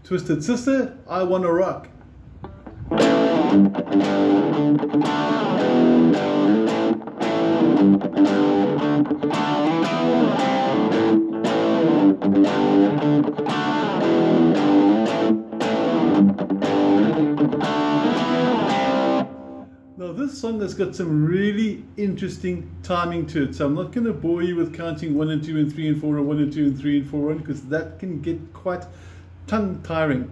Twisted Sister, I Wanna Rock. Now this song has got some really interesting timing to it, so I'm not going to bore you with counting 1 and 2 and 3 and 4 and 1 and 2 and 3 and 4 on, because that can get quite tongue tiring.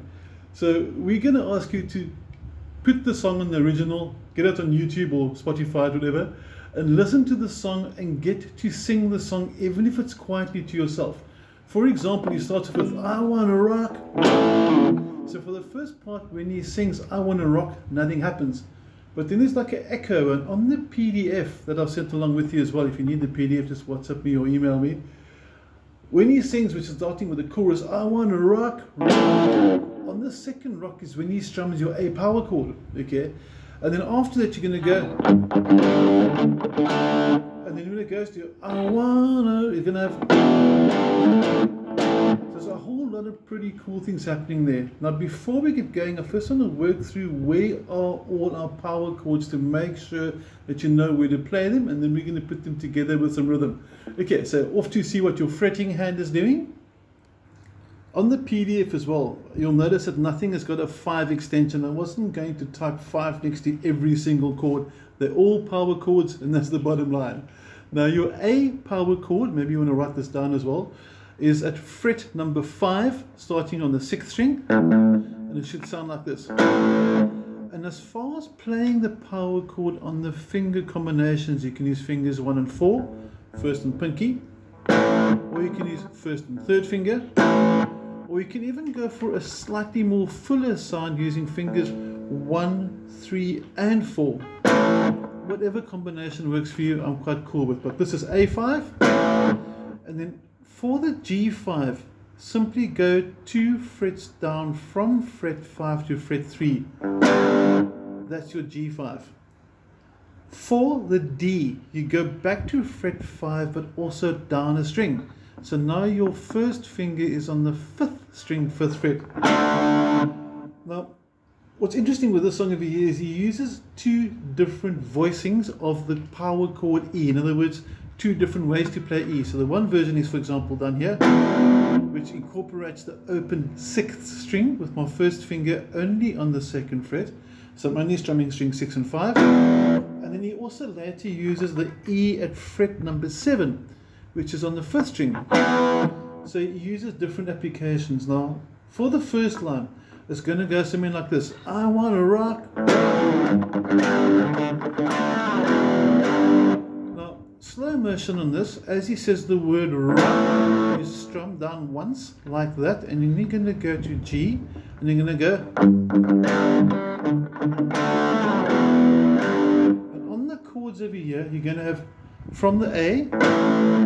So we're going to ask you to put the song on the original, get it on YouTube or Spotify, whatever, and listen to the song and get to sing the song even if it's quietly to yourself. For example, he starts off with I Wanna Rock. So for the first part, when he sings I Wanna Rock, nothing happens. But then there's like an echo, and on the PDF that I've sent along with you as well, if you need the PDF, just WhatsApp me or email me. When he sings, which is starting with the chorus, I Wanna Rock, on the second rock is when he strums your A power chord, okay? And then after that, you're going to go, and then when it goes to I Wanna, you're going to have, there's a whole lot of pretty cool things happening there. Now before we get going, I first want to work through where are all our power chords to make sure that you know where to play them, and then we're going to put them together with some rhythm. Okay, so off to see what your fretting hand is doing. On the PDF as well, you'll notice that nothing has got a 5 extension. I wasn't going to type 5 next to every single chord. They're all power chords, and that's the bottom line. Now your A power chord, maybe you want to write this down as well, is at fret number 5, starting on the 6th string, and it should sound like this. And as far as playing the power chord on the finger combinations, you can use fingers 1 and 4, first and pinky, or you can use first and third finger, or you can even go for a slightly more fuller sound using fingers 1, 3 and 4. Whatever combination works for you, I'm quite cool with. But this is A5, and then for the G5, simply go 2 frets down from fret 5 to fret 3. That's your G5. For the D, you go back to fret 5 but also down a string. So now your first finger is on the 5th string, 5th fret. Now, what's interesting with this song over here is he uses 2 different voicings of the power chord E. In other words, 2 different ways to play E. So the one version is, for example, done here, which incorporates the open 6th string with my first finger only on the 2nd fret. So I'm only strumming string 6 and 5. And then he also later uses the E at fret number 7, which is on the 5th string. So he uses different applications. Now, for the first line, it's going to go something like this. I wanna rock. Now, slow motion on this. As he says the word rock, you strum down once like that, and then you're going to go to G, and you're going to go. And on the chords over here, you're going to have from the A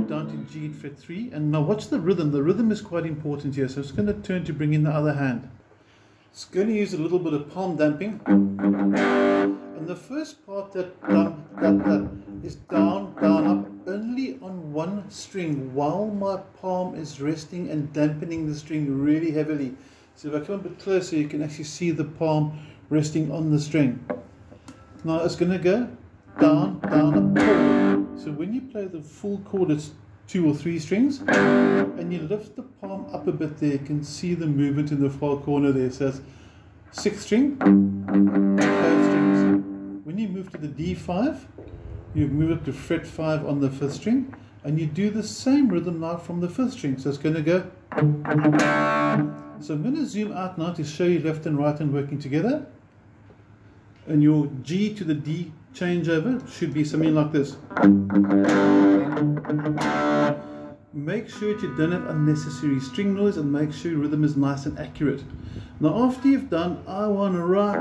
down to G at fret 3. And now watch the rhythm. The rhythm is quite important here. So it's going to turn to bring in the other hand. It's going to use a little bit of palm damping. And the first part that is down, down, up, only on one string, while my palm is resting and dampening the string really heavily. So if I come a bit closer, you can actually see the palm resting on the string. Now it's going to go down, down, up, chord. So when you play the full chord, it's 2 or 3 strings, and you lift the palm up a bit there, you can see the movement in the far corner there. So it's 6th string, 5 strings. When you move to the D5, you move up to fret 5 on the 5th string, and you do the same rhythm now from the 5th string. So it's going to go. So I'm going to zoom out now to show you left and right and working together. And your G to the D changeover should be something like this. Make sure that you don't have unnecessary string noise, and make sure your rhythm is nice and accurate. Now after you've done I wanna rock,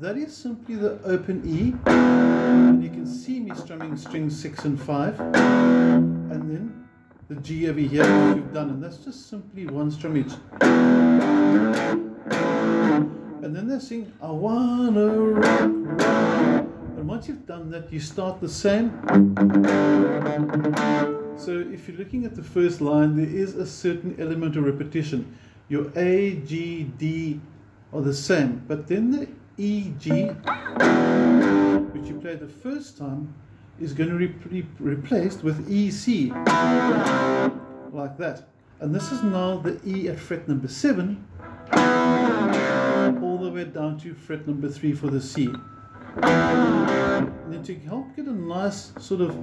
that is simply the open E, and you can see me strumming strings 6 and 5, and then the G over here that you've done, and that's just simply one strum each. And then they sing I wanna rock, rock. And once you've done that, you start the same So if you're looking at the first line, there is a certain element of repetition. Your A, G, D are the same, but then the E, G, which you played the first time, is going to be replaced with E, C, like that. And this is now the E at fret number 7, all the way down to fret number 3 for the C. And then to help get a nice sort of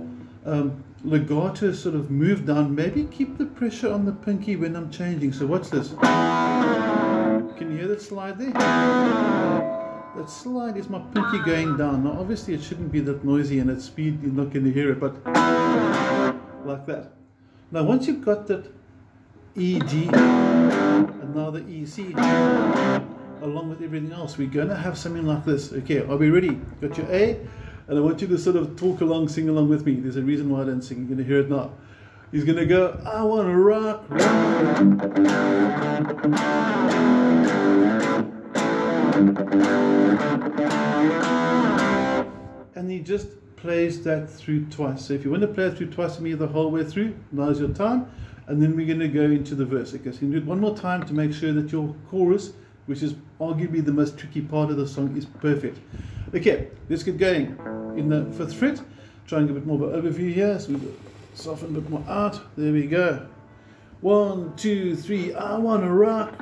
legato sort of move down, maybe keep the pressure on the pinky when I'm changing. So watch this. Can you hear that slide there? That slide is my pinky going down. Now obviously it shouldn't be that noisy, and at speed you're not going to hear it, but like that. Now once you've got that E, G, and now the E, C, along with everything else, we're going to have something like this. Okay, are we ready? Got your A, and I want you to sort of talk along, sing along with me. There's a reason why I don't sing. You're going to hear it now. He's going to go, I want to rock, rock. And he just plays that through twice. So if you want to play it through twice with me the whole way through, now's your time. And then we're going to go into the verse. Okay, so you can do it one more time to make sure that your chorus, which is arguably the most tricky part of the song, is perfect. Okay, let's get going. In the 5th fret, try and get a bit more of an overview here. So we soften a bit more out. There we go. 1, 2, 3. I want to rock.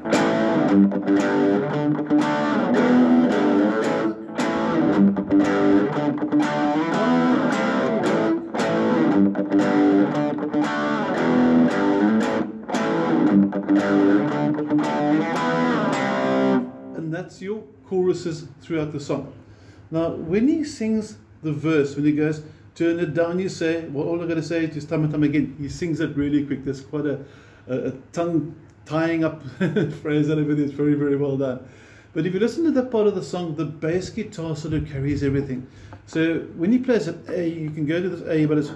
And that's your choruses throughout the song. Now, when he sings the verse, when he goes, turn it down, you say, well, all I got to say is just time and time again. He sings it really quick. There's quite a tongue tying up phrase and everything. It's very, very well done. But if you listen to that part of the song, the bass guitar sort of carries everything. So when he plays an A, you can go to this A, but it's...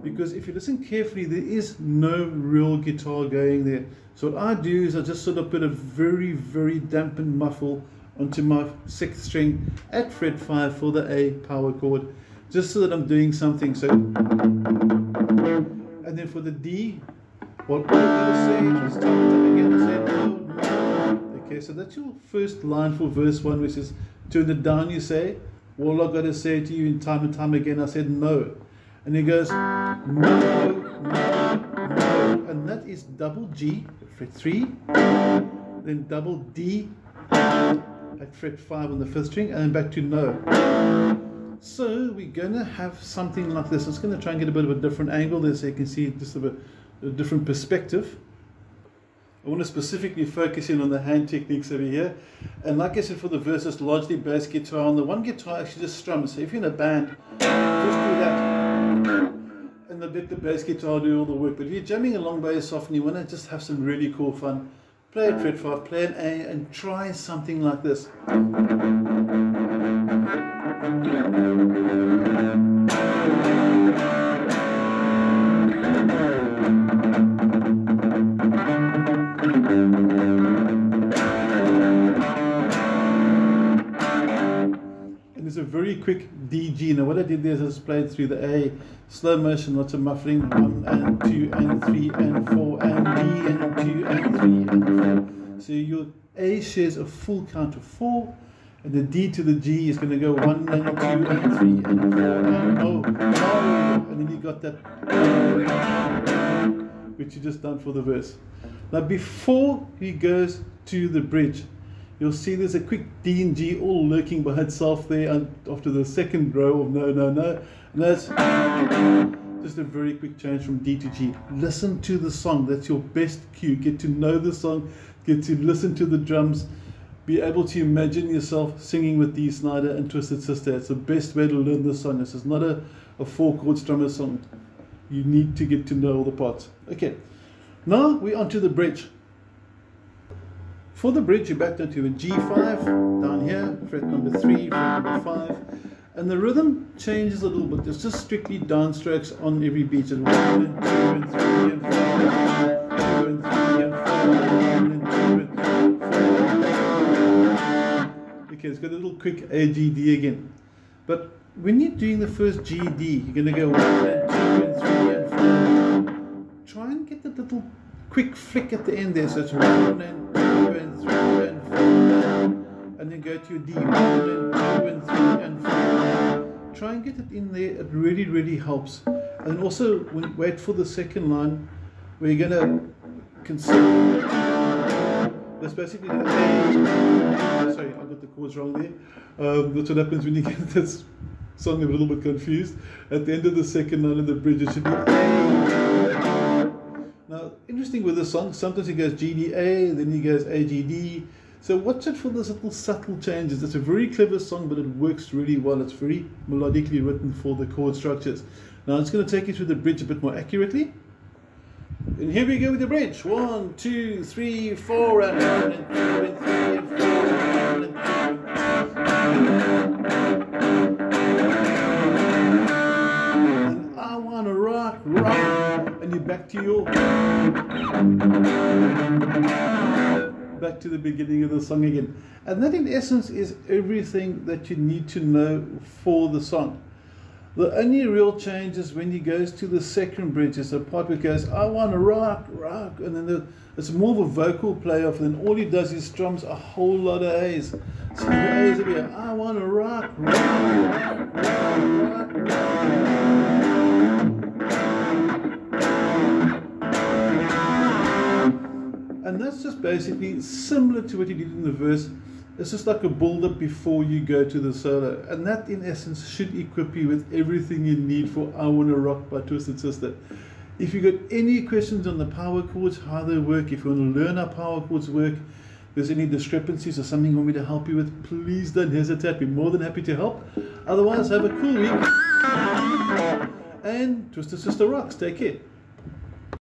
Because if you listen carefully, there is no real guitar going there. So what I do is I just sort of put a very, very dampened muffle onto my 6th string at fret 5 for the A power chord, just so that I'm doing something. So, and then for the D, what I'm going to say is time and time again, I say no, no. Okay, so that's your first line for verse 1, which is turn it down, you say, all I've got to say to you in time and time again, I said no. And he goes, no, no, no. And that is double G at fret 3, then double D at fret 5 on the 5th string, and then back to no. So we're going to have something like this. I'm just going to try and get a bit of a different angle there so you can see just a different perspective. I want to specifically focus in on the hand techniques over here. And like I said, for the verse, it's largely bass guitar. On the one guitar, actually just strums. So if you're in a band, just do that. And then let the bass guitar do all the work. But if you're jamming along by yourself and you want to just have some really cool fun, play at fret 5, play an A, and try something like this. And there's a very quick D, G. Now what I did there is I just played through the A, slow motion, lots of muffling, 1 and 2 and 3 and 4 and D and 2 and 3 and 4. So your A shares a full count of 4, and the D to the G is going to go 1 and 2 and 3 and 4 and oh, and then you got that, which you just done for the verse. Now before he goes to the bridge, you'll see there's a quick D and G all lurking by itself there after the 2nd row of no, no, no. And that's just a very quick change from D to G. Listen to the song. That's your best cue. Get to know the song. Get to listen to the drums. Be able to imagine yourself singing with Dee Snider and Twisted Sister. It's the best way to learn this song. This is not a 4-chord strummer song. You need to get to know all the parts. Okay, now we're on to the bridge. For the bridge, you're back down to a G5, down here, fret number 3, fret number 5. And the rhythm changes a little bit. There's just strictly downstrokes on every beat. It's 1 and 2 and 3 and 4, 2 and 3 and 4, 1 and 2 and 3, 4. Okay, it's got a little quick A, G, D again. But when you're doing the first GD, you're going to go 1 and 2 and 3 and 4. Try and get that little quick flick at the end there. So it's 1 and 2 and 3 and 4. And then go to your D. 1 and 2 and 3 and 4. Try and get it in there. It really, really helps. And also wait for the second line where you're going to consider. That's basically the A. Sorry, I got the chords wrong there. That's what happens when you get this song a little bit confused. At the end of the second line of the bridge, it should be A. Now, interesting with this song, sometimes he goes G D A, then he goes A G D. So watch it for those little subtle changes. It's a very clever song, but it works really well. It's very melodically written for the chord structures. Now, it's going to take you through the bridge a bit more accurately. And here we go with the bridge. 1, 2, 3, 4, and 1 and 2 and 3 and 4 and 1 and 2. And I wanna rock, rock, and you're back to your back to the beginning of the song again. And that in essence is everything that you need to know for the song. The only real change is when he goes to the second bridge. It's a part where he goes, I want to rock, rock, and then it's more of a vocal play-off, and then all he does is strums a whole lot of A's. So the A's will be, I want to rock, rock, rock, rock, rock, rock. And that's just basically similar to what he did in the verse. It's just like a build-up before you go to the solo. And that, in essence, should equip you with everything you need for I Wanna Rock by Twisted Sister. If you've got any questions on the power chords, how they work, if you want to learn how power chords work, if there's any discrepancies or something you want me to help you with, please don't hesitate. We're more than happy to help. Otherwise, have a cool week. And Twisted Sister rocks. Take care.